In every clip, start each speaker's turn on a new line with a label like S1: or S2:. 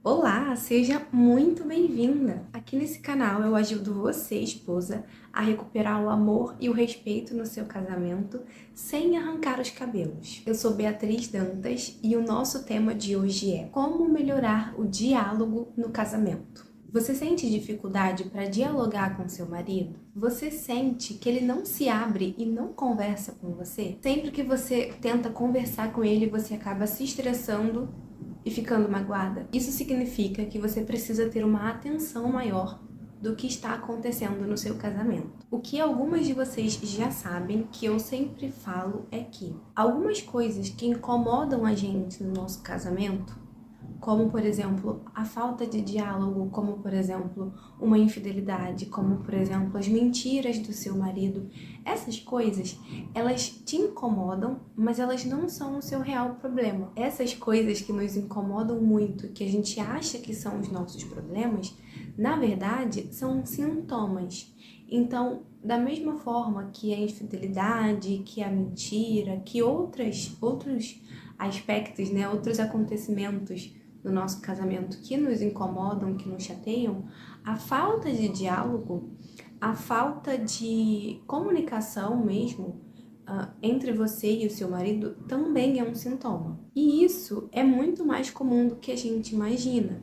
S1: Olá, seja muito bem-vinda! Aqui nesse canal eu ajudo você, esposa, a recuperar o amor e o respeito no seu casamento sem arrancar os cabelos. Eu sou Beatriz Dantas e o nosso tema de hoje é como melhorar o diálogo no casamento. Você sente dificuldade para dialogar com seu marido? Você sente que ele não se abre e não conversa com você? Sempre que você tenta conversar com ele, você acaba se estressando e ficando magoada? Isso significa que você precisa ter uma atenção maior do que está acontecendo no seu casamento. O que algumas de vocês já sabem, que eu sempre falo, é que algumas coisas que incomodam a gente no nosso casamento, como por exemplo a falta de diálogo, como por exemplo uma infidelidade, como por exemplo as mentiras do seu marido, essas coisas, elas te incomodam, mas elas não são o seu real problema. Essas coisas que nos incomodam muito, que a gente acha que são os nossos problemas, na verdade são sintomas. Então, da mesma forma que a infidelidade, que a mentira, que outros aspectos, né, outros acontecimentos no nosso casamento que nos incomodam, que nos chateiam, a falta de diálogo, a falta de comunicação mesmo entre você e o seu marido também é um sintoma. E isso é muito mais comum do que a gente imagina.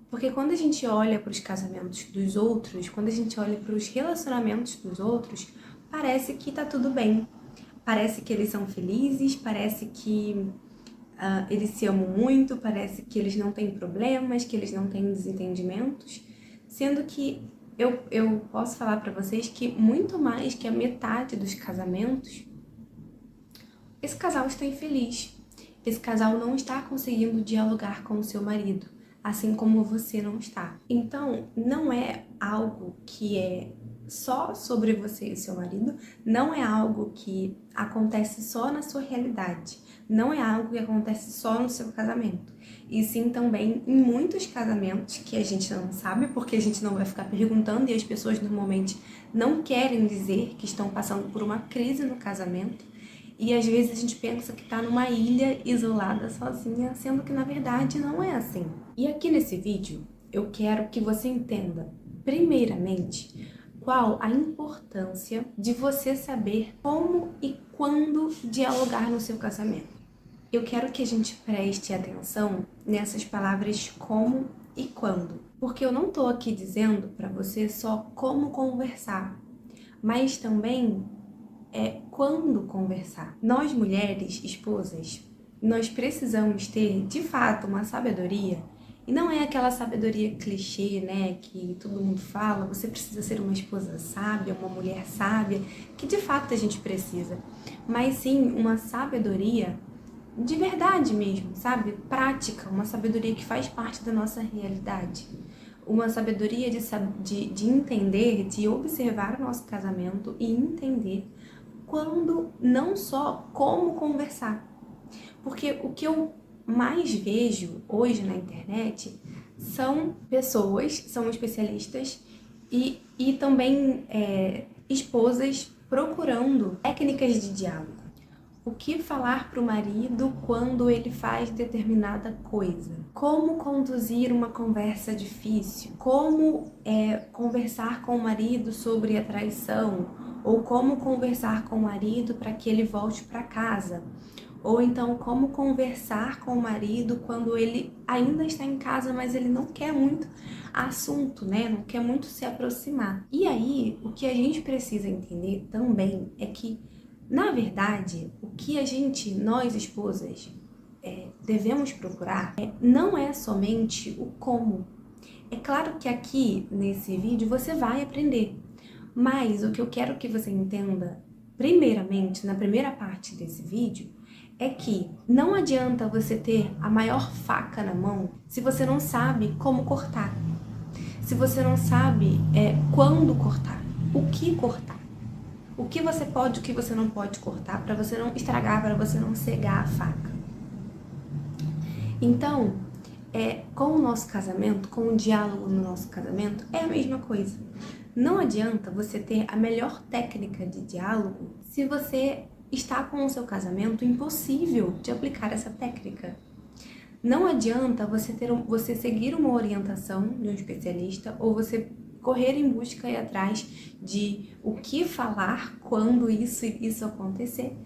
S1: Porque quando a gente olha para os casamentos dos outros, quando a gente olha para os relacionamentos dos outros, parece que tá tudo bem. Parece que eles são felizes, parece que eles se amam muito, parece que eles não têm problemas, que eles não têm desentendimentos, sendo que eu posso falar para vocês que muito mais que a metade dos casamentos, esse casal está infeliz. Esse casal não está conseguindo dialogar com o seu marido, assim como você não está. Então, não é algo que é só sobre você e seu marido, não é algo que acontece só na sua realidade, não é algo que acontece só no seu casamento, e sim também em muitos casamentos que a gente não sabe, porque a gente não vai ficar perguntando e as pessoas normalmente não querem dizer que estão passando por uma crise no casamento, e às vezes a gente pensa que está numa ilha isolada sozinha, sendo que na verdade não é assim. E aqui nesse vídeo eu quero que você entenda, primeiramente, qual a importância de você saber como e quando dialogar no seu casamento. Eu quero que a gente preste atenção nessas palavras como e quando, porque eu não tô aqui dizendo para você só como conversar, mas também quando conversar. Nós mulheres, esposas, nós precisamos ter, de fato, uma sabedoria. E não é aquela sabedoria clichê, né, que todo mundo fala, você precisa ser uma esposa sábia, uma mulher sábia, que de fato a gente precisa. Mas sim uma sabedoria de verdade mesmo, sabe? Prática, uma sabedoria que faz parte da nossa realidade. Uma sabedoria de entender, de observar o nosso casamento e entender quando, não só como conversar. Porque o que eu mais vejo hoje na internet são pessoas, são especialistas e também esposas procurando técnicas de diálogo. O que falar para o marido quando ele faz determinada coisa? Como conduzir uma conversa difícil? Como conversar com o marido sobre a traição? Ou como conversar com o marido para que ele volte para casa? Ou então como conversar com o marido quando ele ainda está em casa, mas ele não quer muito assunto, né? Não quer muito se aproximar. E aí, o que a gente precisa entender também é que, na verdade, o que nós esposas, devemos procurar não é somente o como. É claro que aqui, nesse vídeo, você vai aprender. Mas o que eu quero que você entenda, primeiramente, na primeira parte desse vídeo, é que não adianta você ter a maior faca na mão se você não sabe como cortar. Se você não sabe quando cortar, o que cortar. O que você pode, o que você não pode cortar, para você não estragar, para você não cegar a faca. Então, com o nosso casamento, com o diálogo no nosso casamento, é a mesma coisa. Não adianta você ter a melhor técnica de diálogo se você está com o seu casamento impossível de aplicar essa técnica. Não adianta você seguir uma orientação de um especialista ou você correr em busca e atrás de o que falar quando isso acontecer,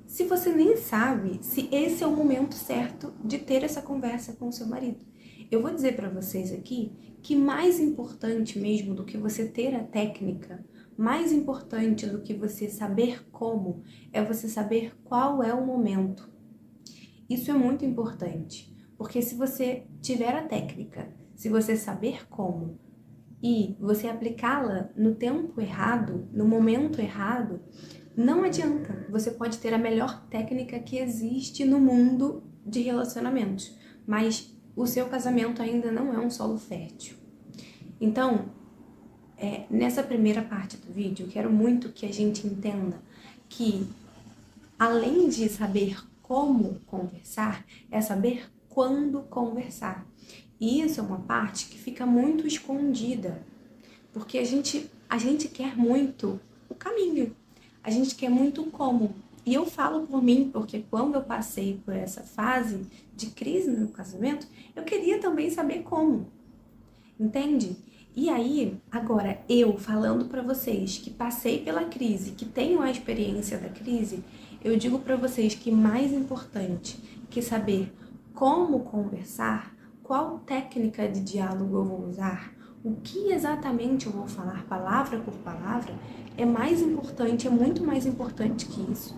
S1: se você nem sabe se esse é o momento certo de ter essa conversa com o seu marido. Eu vou dizer para vocês aqui que mais importante mesmo do que você ter a técnica, mais importante do que você saber como, é você saber qual é o momento. Isso é muito importante, porque se você tiver a técnica, se você saber como e você aplicá-la no tempo errado, no momento errado, não adianta. Você pode ter a melhor técnica que existe no mundo de relacionamentos, mas o seu casamento ainda não é um solo fértil. Então, nessa primeira parte do vídeo, eu quero muito que a gente entenda que, além de saber como conversar, é saber quando conversar. E isso é uma parte que fica muito escondida, porque a gente quer muito o caminho, a gente quer muito como. E eu falo por mim, porque quando eu passei por essa fase de crise no meu casamento, eu queria também saber como, entende? E aí, agora eu falando para vocês que passei pela crise, que tenho a experiência da crise, eu digo para vocês que mais importante que saber como conversar, qual técnica de diálogo eu vou usar, o que exatamente eu vou falar palavra por palavra, é mais importante, é muito mais importante que isso.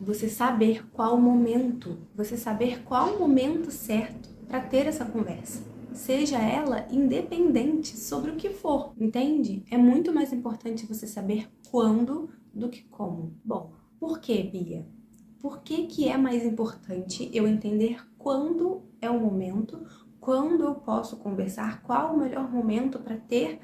S1: Você saber qual momento, você saber qual o momento certo para ter essa conversa. Seja ela independente sobre o que for, entende? É muito mais importante você saber quando do que como. Bom, por que, Bia? Por que é mais importante eu entender quando é o momento, quando eu posso conversar, qual o melhor momento para ter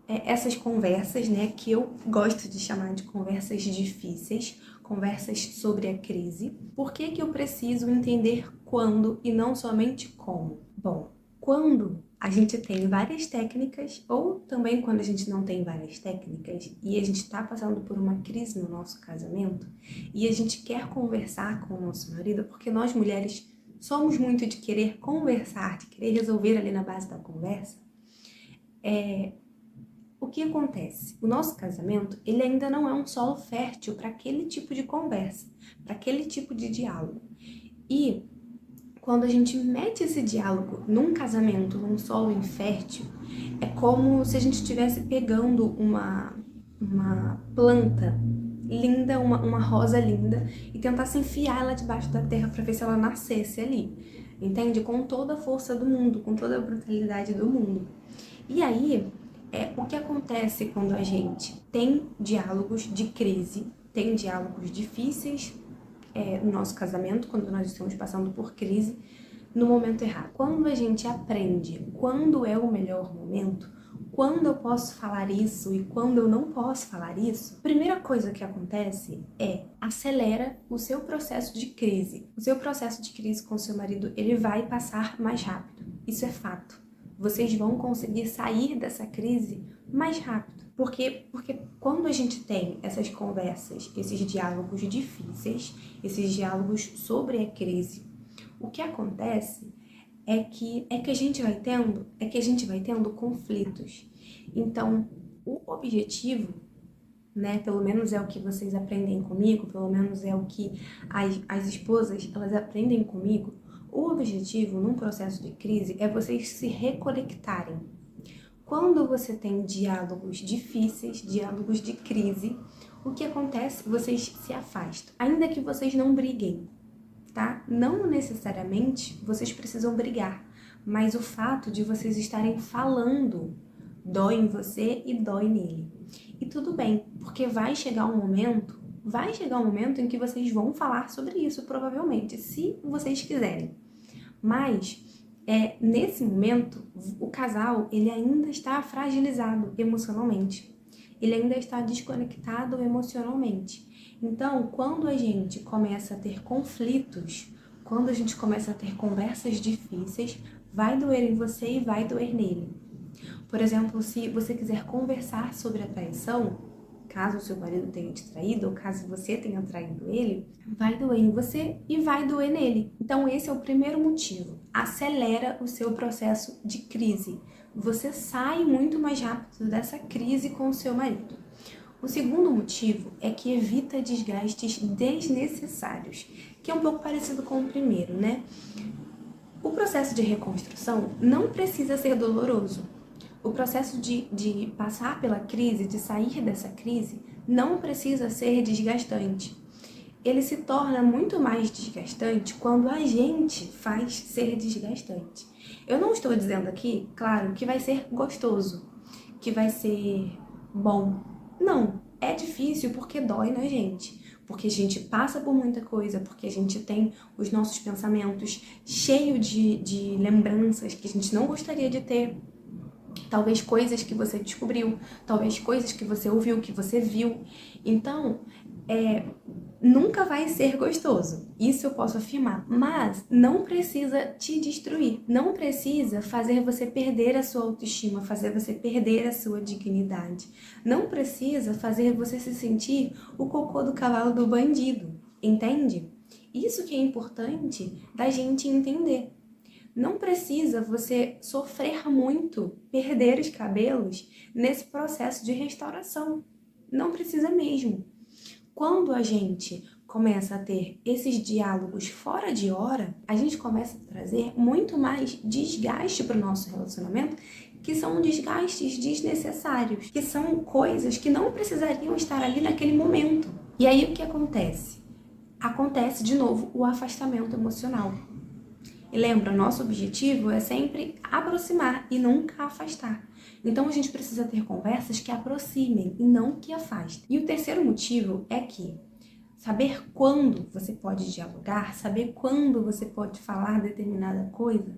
S1: essas conversas, né, que eu gosto de chamar de conversas difíceis, conversas sobre a crise. Por que eu preciso entender quando e não somente como? Bom, quando a gente tem várias técnicas, ou também quando a gente não tem várias técnicas e a gente está passando por uma crise no nosso casamento e a gente quer conversar com o nosso marido, porque nós mulheres somos muito de querer conversar, de querer resolver ali na base da conversa, o que acontece? O nosso casamento, ele ainda não é um solo fértil para aquele tipo de conversa, para aquele tipo de diálogo. E quando a gente mete esse diálogo num casamento, num solo infértil, é como se a gente estivesse pegando uma planta linda, uma rosa linda, e tentasse enfiar ela debaixo da terra para ver se ela nascesse ali. Entende? Com toda a força do mundo, com toda a brutalidade do mundo. E aí, o que acontece quando a gente tem diálogos de crise, tem diálogos difíceis no nosso casamento, quando nós estamos passando por crise, no momento errado. Quando a gente aprende quando é o melhor momento, quando eu posso falar isso e quando eu não posso falar isso, a primeira coisa que acontece acelera o seu processo de crise. O seu processo de crise com o seu marido, ele vai passar mais rápido. Isso é fato. Vocês vão conseguir sair dessa crise mais rápido. Porque quando a gente tem essas conversas, esses diálogos difíceis, esses diálogos sobre a crise, o que acontece é que a gente vai tendo conflitos. Então, o objetivo, né, pelo menos é o que vocês aprendem comigo, pelo menos é o que as esposas, elas aprendem comigo, o objetivo num processo de crise é vocês se reconectarem. Quando você tem diálogos difíceis, diálogos de crise, o que acontece? Vocês se afastam. Ainda que vocês não briguem, tá? Não necessariamente vocês precisam brigar, mas o fato de vocês estarem falando dói em você e dói nele. E tudo bem, porque vai chegar um momento em que vocês vão falar sobre isso, provavelmente, se vocês quiserem. Mas nesse momento, o casal ele ainda está fragilizado emocionalmente. Ele ainda está desconectado emocionalmente. Então, quando a gente começa a ter conflitos, quando a gente começa a ter conversas difíceis, vai doer em você e vai doer nele. Por exemplo, se você quiser conversar sobre a traição, caso o seu marido tenha te traído, ou caso você tenha traído ele, vai doer em você e vai doer nele. Então esse é o primeiro motivo. Acelera o seu processo de crise. Você sai muito mais rápido dessa crise com o seu marido. O segundo motivo é que evita desgastes desnecessários, que é um pouco parecido com o primeiro, né? O processo de reconstrução não precisa ser doloroso. O processo de passar pela crise, de sair dessa crise, não precisa ser desgastante. Ele se torna muito mais desgastante quando a gente faz ser desgastante. Eu não estou dizendo aqui, claro, que vai ser gostoso, que vai ser bom. Não, é difícil porque dói na gente. Porque a gente passa por muita coisa, porque a gente tem os nossos pensamentos cheios de lembranças que a gente não gostaria de ter. Talvez coisas que você descobriu, talvez coisas que você ouviu, que você viu. Então, nunca vai ser gostoso. Isso eu posso afirmar. Mas não precisa te destruir. Não precisa fazer você perder a sua autoestima, fazer você perder a sua dignidade. Não precisa fazer você se sentir o cocô do cavalo do bandido. Entende? Isso que é importante da gente entender. Não precisa você sofrer muito, perder os cabelos nesse processo de restauração. Não precisa mesmo. Quando a gente começa a ter esses diálogos fora de hora, a gente começa a trazer muito mais desgaste para o nosso relacionamento, que são desgastes desnecessários, que são coisas que não precisariam estar ali naquele momento. E aí o que acontece? Acontece de novo o afastamento emocional. E lembra, nosso objetivo é sempre aproximar e nunca afastar. Então a gente precisa ter conversas que aproximem e não que afastem. E o terceiro motivo é que saber quando você pode dialogar, saber quando você pode falar determinada coisa,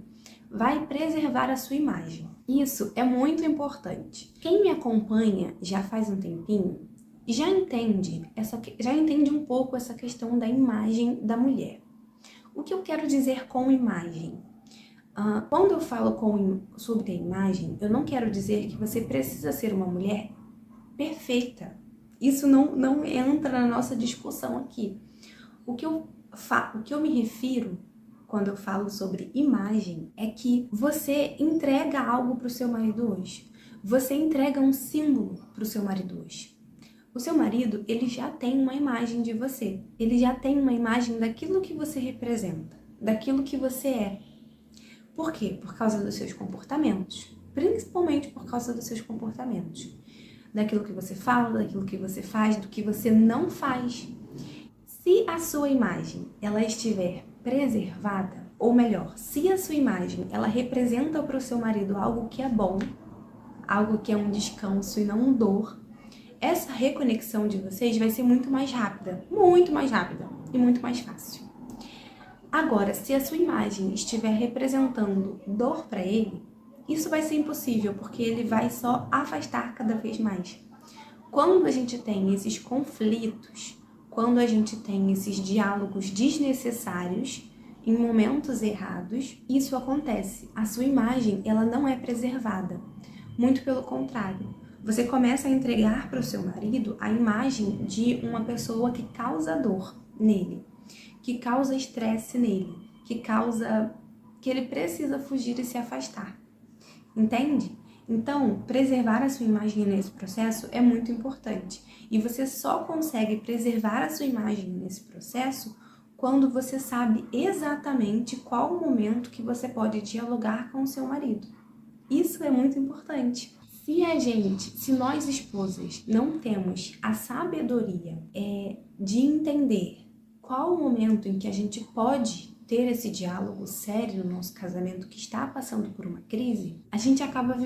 S1: vai preservar a sua imagem. Isso é muito importante. Quem me acompanha já faz um tempinho já entende um pouco essa questão da imagem da mulher. O que eu quero dizer com imagem? Quando eu falo sobre a imagem, eu não quero dizer que você precisa ser uma mulher perfeita. Isso não entra na nossa discussão aqui. O que eu me refiro quando eu falo sobre imagem é que você entrega algo para o seu marido hoje. Você entrega um símbolo para o seu marido hoje. O seu marido, ele já tem uma imagem de você. Ele já tem uma imagem daquilo que você representa, daquilo que você é. Por quê? Por causa dos seus comportamentos. Principalmente por causa dos seus comportamentos. Daquilo que você fala, daquilo que você faz, do que você não faz. Se a sua imagem, ela estiver preservada, ou melhor, se a sua imagem, ela representa para o seu marido algo que é bom, algo que é um descanso e não dor, essa reconexão de vocês vai ser muito mais rápida e muito mais fácil. Agora, se a sua imagem estiver representando dor para ele, isso vai ser impossível, porque ele vai só afastar cada vez mais. Quando a gente tem esses conflitos, quando a gente tem esses diálogos desnecessários, em momentos errados, isso acontece. A sua imagem, ela não é preservada. Muito pelo contrário. Você começa a entregar para o seu marido a imagem de uma pessoa que causa dor nele, que causa estresse nele, que ele precisa fugir e se afastar. Entende? Então, preservar a sua imagem nesse processo é muito importante. E você só consegue preservar a sua imagem nesse processo quando você sabe exatamente qual o momento que você pode dialogar com o seu marido. Isso é muito importante. Se nós esposas não temos a sabedoria de entender qual o momento em que a gente pode ter esse diálogo sério no nosso casamento que está passando por uma crise, a gente acaba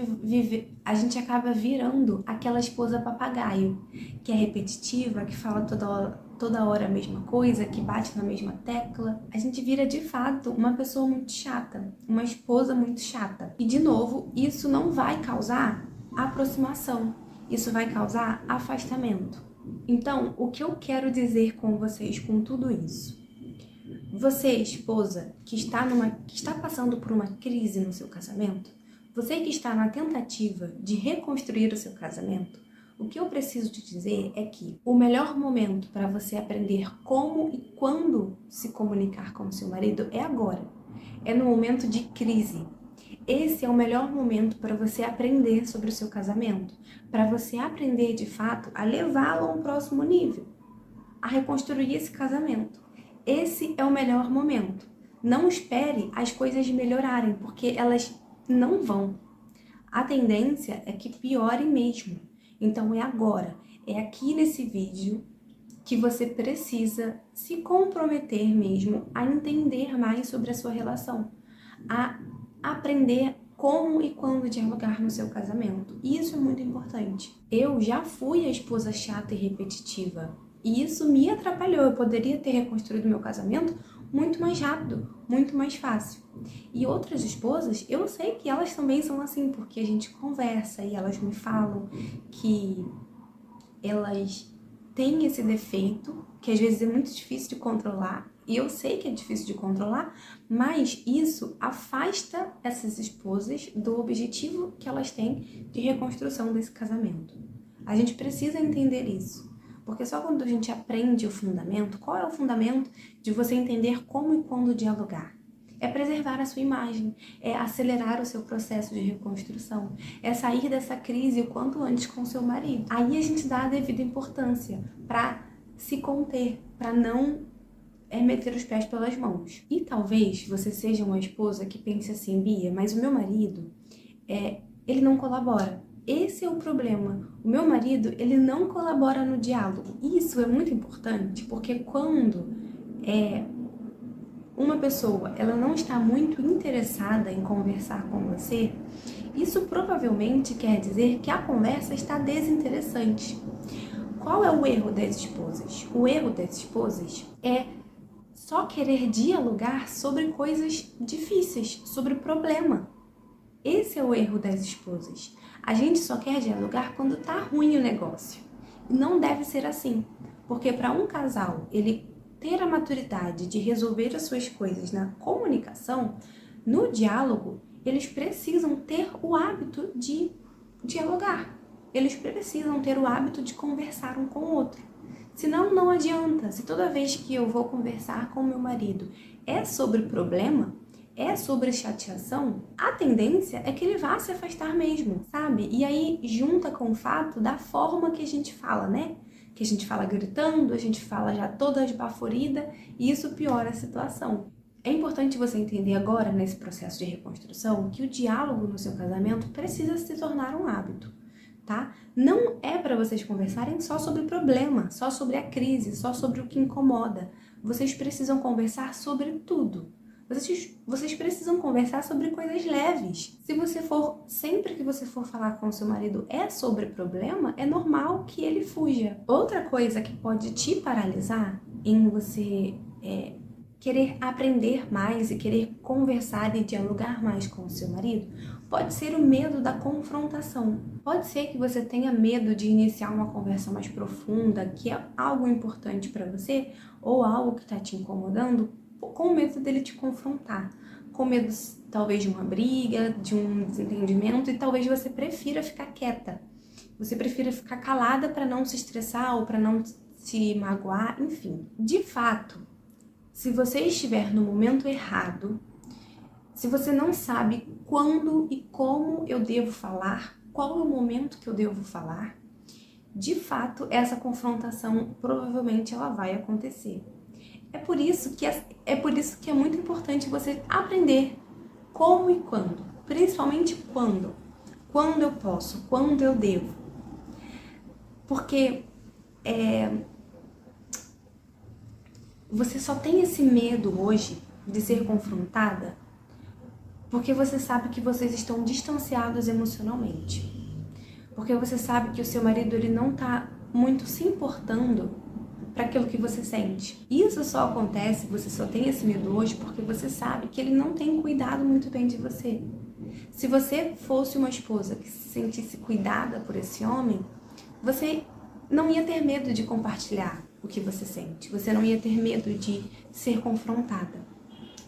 S1: virando aquela esposa papagaio, que é repetitiva, que fala toda hora a mesma coisa, que bate na mesma tecla. A gente vira, de fato, uma pessoa muito chata, uma esposa muito chata. E, de novo, isso não vai causar aproximação, isso vai causar afastamento. Então, o que eu quero dizer com vocês com tudo isso? Você, esposa, que está passando por uma crise no seu casamento, você que está na tentativa de reconstruir o seu casamento, O que eu preciso te dizer é que o melhor momento para você aprender como e quando se comunicar com o seu marido é agora. É no momento de crise. Esse é o melhor momento para você aprender sobre o seu casamento, para você aprender de fato a levá-lo a um próximo nível, a reconstruir esse casamento. Esse é o melhor momento. Não espere as coisas melhorarem, porque elas não vão. A tendência é que piore mesmo. Então é agora, é aqui nesse vídeo que você precisa se comprometer mesmo a entender mais sobre a sua relação, a aprender como e quando dialogar no seu casamento. Isso é muito importante. Eu já fui a esposa chata e repetitiva, e isso me atrapalhou. Eu poderia ter reconstruído meu casamento muito mais rápido, muito mais fácil. E outras esposas, eu sei que elas também são assim, porque a gente conversa e elas me falam que elas têm esse defeito, que às vezes é muito difícil de controlar, e eu sei que é difícil de controlar, mas isso afasta essas esposas do objetivo que elas têm de reconstrução desse casamento. A gente precisa entender isso, porque só quando a gente aprende o fundamento, qual é o fundamento de você entender como e quando dialogar? É preservar a sua imagem, é acelerar o seu processo de reconstrução, é sair dessa crise o quanto antes com o seu marido. Aí a gente dá a devida importância para se conter, para não meter os pés pelas mãos. E talvez você seja uma esposa que pense assim, Bia, mas o meu marido, ele não colabora. Esse é o problema. O meu marido, ele não colabora no diálogo. Isso é muito importante, porque quando uma pessoa ela não está muito interessada em conversar com você, isso provavelmente quer dizer que a conversa está desinteressante. Qual é o erro das esposas? O erro das esposas é só querer dialogar sobre coisas difíceis, sobre problema. Esse é o erro das esposas. A gente só quer dialogar quando tá ruim o negócio. E não deve ser assim, porque para um casal ele ter a maturidade de resolver as suas coisas na comunicação, no diálogo, eles precisam ter o hábito de dialogar. Eles precisam ter o hábito de conversar um com o outro. Senão, não adianta. Se toda vez que eu vou conversar com meu marido é sobre problema, é sobre chateação, a tendência é que ele vá se afastar mesmo, sabe? E aí junta com o fato da forma que a gente fala, né? Que a gente fala gritando, a gente fala já toda esbaforida, e isso piora a situação. É importante você entender agora, nesse processo de reconstrução, que o diálogo no seu casamento precisa se tornar um hábito, tá? Não é para vocês conversarem só sobre o problema, só sobre a crise, só sobre o que incomoda. Vocês precisam conversar sobre tudo. Vocês precisam conversar sobre coisas leves. Sempre que você for falar com o seu marido é sobre problema, é normal que ele fuja. Outra coisa que pode te paralisar em você querer aprender mais e querer conversar e dialogar mais com o seu marido, pode ser o medo da confrontação. Pode ser que você tenha medo de iniciar uma conversa mais profunda, que é algo importante para você, ou algo que está te incomodando, com medo dele te confrontar, com medo talvez de uma briga, de um desentendimento, e talvez você prefira ficar quieta. Você prefira ficar calada para não se estressar ou para não se magoar, enfim. De fato, se você estiver no momento errado, se você não sabe quando e como eu devo falar, qual é o momento que eu devo falar, de fato, essa confrontação provavelmente ela vai acontecer. É por isso que é muito importante você aprender como e quando, principalmente quando. Quando eu posso, quando eu devo. Porque você só tem esse medo hoje de ser confrontada porque você sabe que vocês estão distanciados emocionalmente. Porque você sabe que o seu marido ele não está muito se importando para aquilo que você sente. Isso só acontece, você só tem esse medo hoje porque você sabe que ele não tem cuidado muito bem de você. Se você fosse uma esposa que se sentisse cuidada por esse homem, você não ia ter medo de compartilhar o que você sente. Você não ia ter medo de ser confrontada.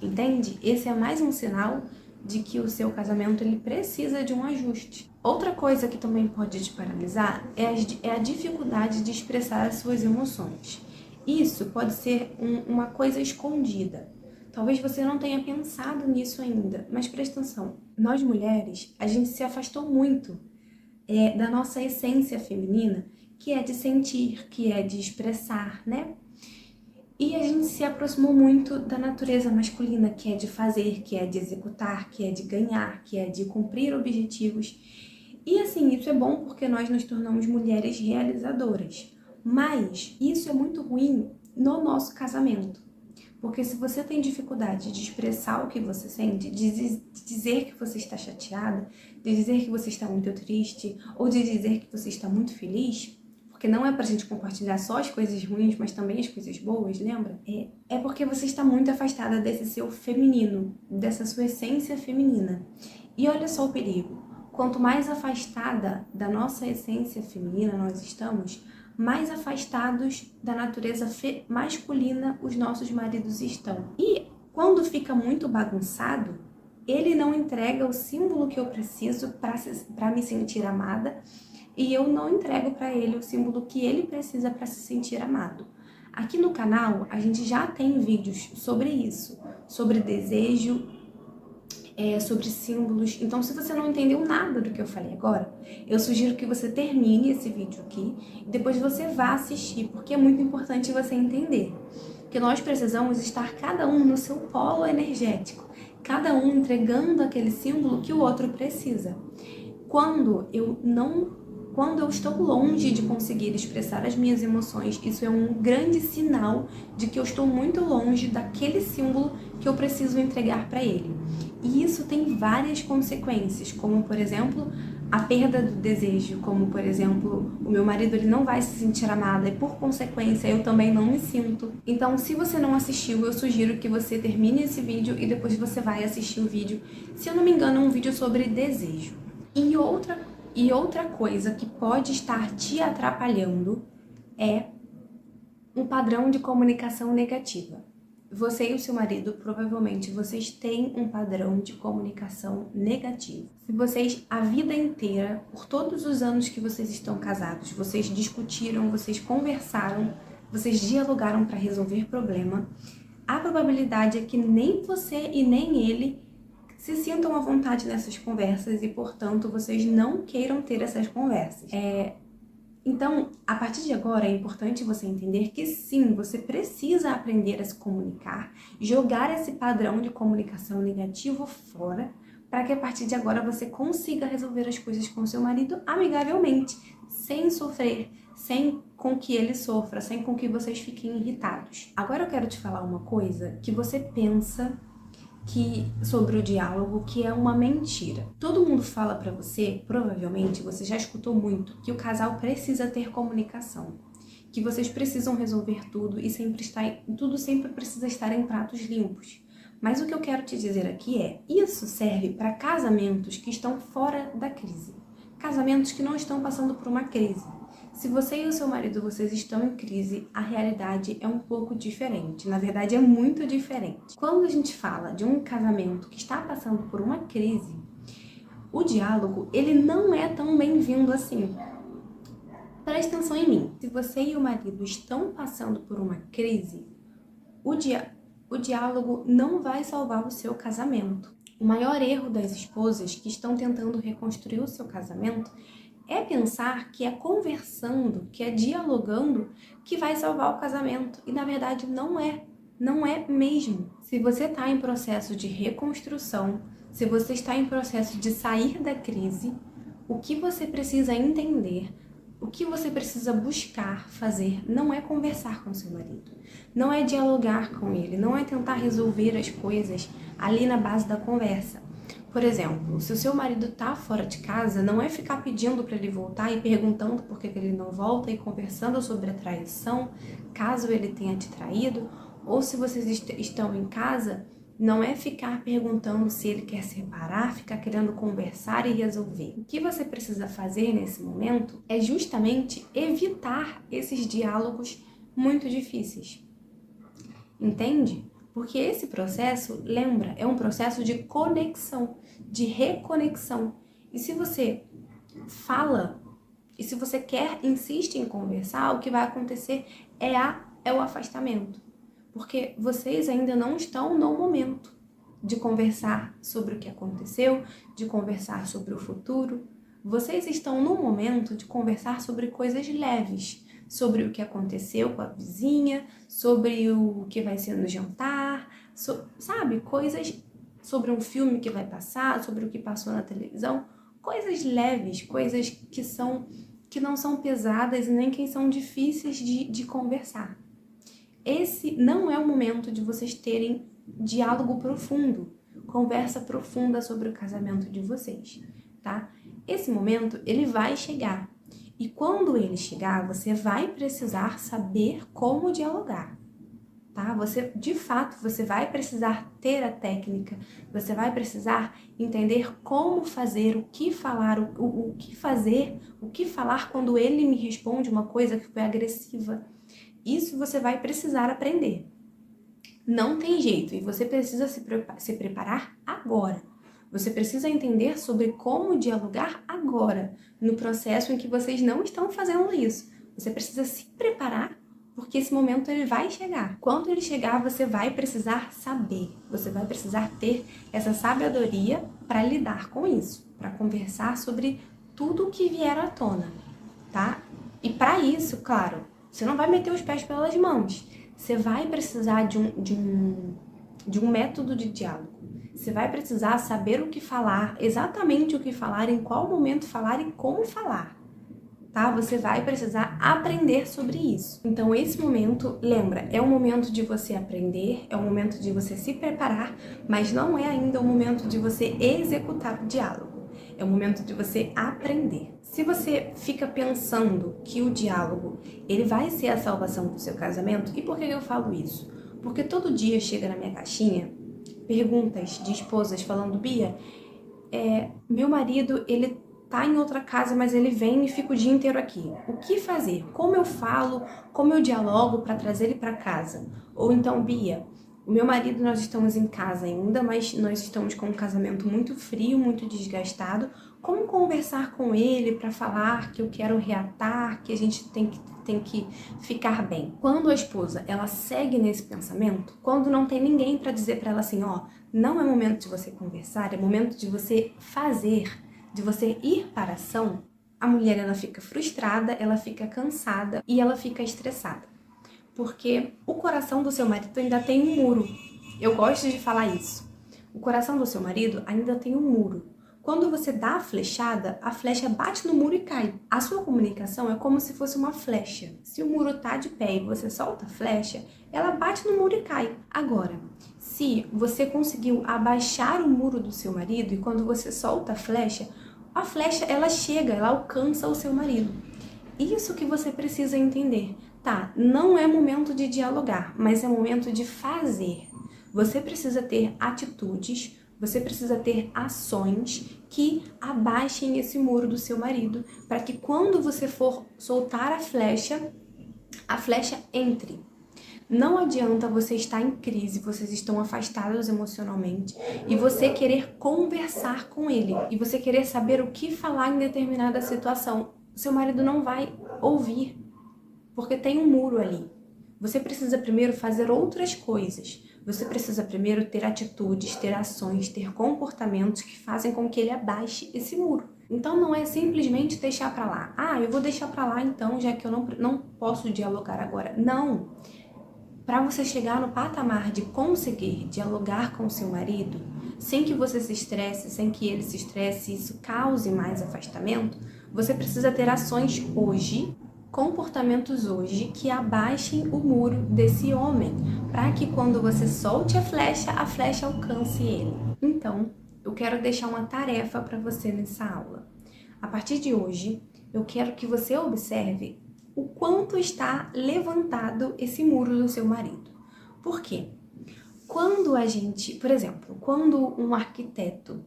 S1: Entende? Esse é mais um sinal de que o seu casamento ele precisa de um ajuste. Outra coisa que também pode te paralisar é a dificuldade de expressar as suas emoções. Isso pode ser uma coisa escondida. Talvez você não tenha pensado nisso ainda, mas presta atenção. Nós mulheres, a gente se afastou muito da nossa essência feminina, que é de sentir, que é de expressar, né? E a gente se aproximou muito da natureza masculina, que é de fazer, que é de executar, que é de ganhar, que é de cumprir objetivos. E assim, isso é bom porque nós nos tornamos mulheres realizadoras. Mas isso é muito ruim no nosso casamento. Porque se você tem dificuldade de expressar o que você sente, de dizer que você está chateada, de dizer que você está muito triste, ou de dizer que você está muito feliz, porque não é pra gente compartilhar só as coisas ruins, mas também as coisas boas, lembra? É porque você está muito afastada desse seu feminino, dessa sua essência feminina. E olha só o perigo. Quanto mais afastada da nossa essência feminina nós estamos, mais afastados da natureza masculina os nossos maridos estão. E quando fica muito bagunçado, ele não entrega o símbolo que eu preciso para me sentir amada, e eu não entrego para ele o símbolo que ele precisa para se sentir amado. Aqui no canal, a gente já tem vídeos sobre isso, sobre desejo, sobre símbolos. Então, se você não entendeu nada do que eu falei agora, eu sugiro que você termine esse vídeo aqui e depois você vá assistir, porque é muito importante você entender que nós precisamos estar cada um no seu polo energético, cada um entregando aquele símbolo que o outro precisa. Quando eu estou longe de conseguir expressar as minhas emoções, isso é um grande sinal de que eu estou muito longe daquele símbolo que eu preciso entregar para ele. E isso tem várias consequências, como por exemplo, a perda do desejo, como por exemplo, o meu marido ele não vai se sentir amado e por consequência eu também não me sinto. Então, se você não assistiu, eu sugiro que você termine esse vídeo e depois você vai assistir o vídeo, se eu não me engano, é um vídeo sobre desejo. E outra coisa que pode estar te atrapalhando é um padrão de comunicação negativa. Você e o seu marido, provavelmente, vocês têm um padrão de comunicação negativo. Se vocês, a vida inteira, por todos os anos que vocês estão casados, vocês discutiram, vocês conversaram, vocês dialogaram para resolver problema, a probabilidade é que nem você e nem ele se sintam à vontade nessas conversas e, portanto, vocês não queiram ter essas conversas. Então, a partir de agora, é importante você entender que sim, você precisa aprender a se comunicar, jogar esse padrão de comunicação negativo fora, para que a partir de agora você consiga resolver as coisas com seu marido amigavelmente, sem sofrer, sem com que ele sofra, sem com que vocês fiquem irritados. Agora eu quero te falar uma coisa que você pensa sobre o diálogo, que é uma mentira. Todo mundo fala pra você, provavelmente você já escutou muito, que o casal precisa ter comunicação, que vocês precisam resolver tudo e tudo sempre precisa estar em pratos limpos. Mas o que eu quero te dizer aqui isso serve para casamentos que estão fora da crise, casamentos que não estão passando por uma crise. Se você e o seu marido, vocês estão em crise, a realidade é um pouco diferente. Na verdade, é muito diferente. Quando a gente fala de um casamento que está passando por uma crise, o diálogo, ele não é tão bem-vindo assim. Presta atenção em mim. Se você e o marido estão passando por uma crise, o diálogo não vai salvar o seu casamento. O maior erro das esposas que estão tentando reconstruir o seu casamento é pensar que é conversando, que é dialogando, que vai salvar o casamento. E na verdade não é. Não é mesmo. Se você está em processo de reconstrução, se você está em processo de sair da crise, o que você precisa entender, o que você precisa buscar fazer, não é conversar com seu marido. Não é dialogar com ele, não é tentar resolver as coisas ali na base da conversa. Por exemplo, se o seu marido tá fora de casa, não é ficar pedindo para ele voltar e perguntando por que ele não volta e conversando sobre a traição, caso ele tenha te traído, ou se vocês estão em casa, não é ficar perguntando se ele quer separar, ficar querendo conversar e resolver. O que você precisa fazer nesse momento é justamente evitar esses diálogos muito difíceis. Entende? Porque esse processo, lembra, é um processo de conexão, de reconexão. E se você fala, e se você insiste em conversar, o que vai acontecer é o afastamento. Porque vocês ainda não estão no momento de conversar sobre o que aconteceu, de conversar sobre o futuro. Vocês estão no momento de conversar sobre coisas leves, sobre o que aconteceu com a vizinha, sobre o que vai ser no jantar, sabe? Coisas sobre um filme que vai passar, sobre o que passou na televisão. Coisas leves, coisas que não são pesadas e nem que são difíceis de conversar. Esse não é o momento de vocês terem diálogo profundo, conversa profunda sobre o casamento de vocês, tá? Esse momento, ele vai chegar. E quando ele chegar, você vai precisar saber como dialogar, tá? De fato, você vai precisar ter a técnica, você vai precisar entender como fazer, o que falar, o que fazer, o que falar quando ele me responde uma coisa que foi agressiva. Isso você vai precisar aprender. Não tem jeito, e você precisa se preparar agora. Você precisa entender sobre como dialogar agora, no processo em que vocês não estão fazendo isso. Você precisa se preparar, porque esse momento ele vai chegar. Quando ele chegar, você vai precisar saber, você vai precisar ter essa sabedoria para lidar com isso, para conversar sobre tudo que vier à tona, tá? E para isso, claro, você não vai meter os pés pelas mãos. Você vai precisar de um método de diálogo. Você vai precisar saber o que falar, exatamente o que falar, em qual momento falar e como falar, tá? Você vai precisar aprender sobre isso. Então, esse momento, lembra, é o momento de você aprender, é o momento de você se preparar, mas não é ainda o momento de você executar o diálogo. É o momento de você aprender. Se você fica pensando que o diálogo ele vai ser a salvação do seu casamento, e por que eu falo isso? Porque todo dia chega na minha caixinha perguntas de esposas falando: Bia, meu marido ele tá em outra casa, mas ele vem e fica o dia inteiro aqui. O que fazer? Como eu falo? Como eu dialogo para trazer ele para casa? Ou então, Bia, o meu marido, nós estamos em casa ainda, mas nós estamos com um casamento muito frio, muito desgastado. Como conversar com ele para falar que eu quero reatar, que a gente tem que ficar bem? Quando a esposa, ela segue nesse pensamento, quando não tem ninguém para dizer para ela assim, não é momento de você conversar, é momento de você fazer, de você ir para a ação, a mulher, ela fica frustrada, ela fica cansada e ela fica estressada. Porque o coração do seu marido ainda tem um muro. Eu gosto de falar isso. O coração do seu marido ainda tem um muro. Quando você dá a flechada, a flecha bate no muro e cai. A sua comunicação é como se fosse uma flecha. Se o muro tá de pé e você solta a flecha, ela bate no muro e cai. Agora, se você conseguiu abaixar o muro do seu marido e quando você solta a flecha ela chega, ela alcança o seu marido. Isso que você precisa entender. Tá, não é momento de dialogar, mas é momento de fazer. Você precisa ter atitudes, você precisa ter ações que abaixem esse muro do seu marido, para que quando você for soltar a flecha entre. Não adianta você estar em crise, vocês estão afastados emocionalmente e você querer conversar com ele e você querer saber o que falar em determinada situação. Seu marido não vai ouvir, porque tem um muro ali. Você precisa primeiro fazer outras coisas. Você precisa primeiro ter atitudes, ter ações, ter comportamentos que fazem com que ele abaixe esse muro. Então não é simplesmente deixar pra lá. Eu vou deixar pra lá então, já que eu não posso dialogar agora. Não! Para você chegar no patamar de conseguir dialogar com seu marido, sem que você se estresse, sem que ele se estresse e isso cause mais afastamento, você precisa ter ações hoje, comportamentos hoje que abaixem o muro desse homem, para que quando você solte a flecha alcance ele. Então, eu quero deixar uma tarefa para você nessa aula. A partir de hoje, eu quero que você observe o quanto está levantado esse muro do seu marido. Por quê? Quando por exemplo, quando um arquiteto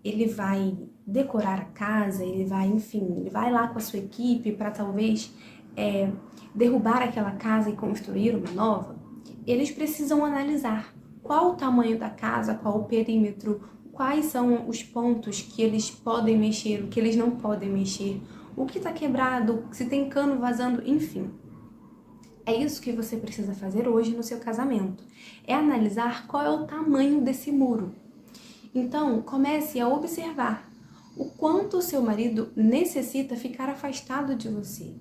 S1: ele vai decorar a casa, ele vai lá com a sua equipe para talvez derrubar aquela casa e construir uma nova, eles precisam analisar qual o tamanho da casa, qual o perímetro, quais são os pontos que eles podem mexer, o que eles não podem mexer, o que está quebrado, se tem cano vazando, enfim. É isso que você precisa fazer hoje no seu casamento. É analisar qual é o tamanho desse muro. Então, comece a observar o quanto o seu marido necessita ficar afastado de você.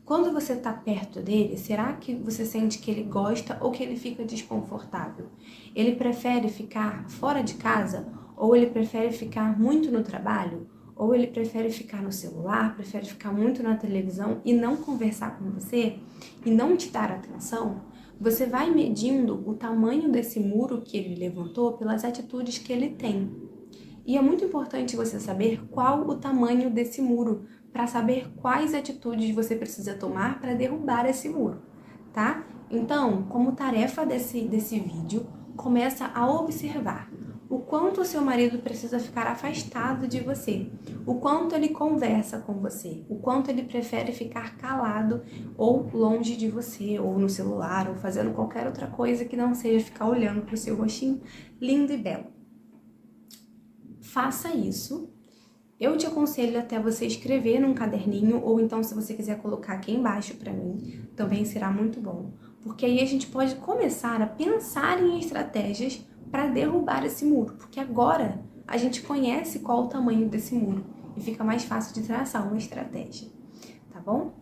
S1: Quando você está perto dele, será que você sente que ele gosta ou que ele fica desconfortável? Ele prefere ficar fora de casa? Ou ele prefere ficar muito no trabalho? Ou ele prefere ficar no celular, prefere ficar muito na televisão e não conversar com você? E não te dar atenção? Você vai medindo o tamanho desse muro que ele levantou pelas atitudes que ele tem. E é muito importante você saber qual o tamanho desse muro, para saber quais atitudes você precisa tomar para derrubar esse muro, tá? Então, como tarefa desse vídeo, começa a observar o quanto o seu marido precisa ficar afastado de você, o quanto ele conversa com você, o quanto ele prefere ficar calado ou longe de você, ou no celular, ou fazendo qualquer outra coisa que não seja ficar olhando para o seu rostinho lindo e belo. Faça isso. Eu te aconselho até você escrever num caderninho, ou então se você quiser colocar aqui embaixo para mim, também será muito bom. Porque aí a gente pode começar a pensar em estratégias para derrubar esse muro, porque agora a gente conhece qual o tamanho desse muro e fica mais fácil de traçar uma estratégia, tá bom?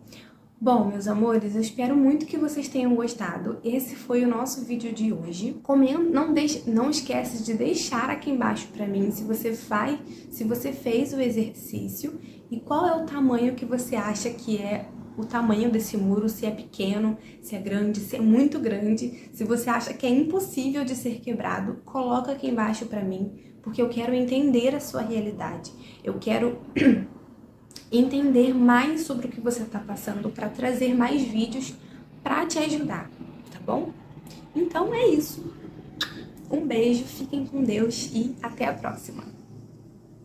S1: Bom, meus amores, eu espero muito que vocês tenham gostado. Esse foi o nosso vídeo de hoje. Não esquece de deixar aqui embaixo para mim se você fez o exercício e qual é o tamanho que você acha que é o tamanho desse muro, se é pequeno, se é grande, se é muito grande. Se você acha que é impossível de ser quebrado, coloca aqui embaixo para mim, porque eu quero entender a sua realidade. Eu quero entender mais sobre o que você está passando para trazer mais vídeos para te ajudar, tá bom? Então é isso. Um beijo, fiquem com Deus e até a próxima.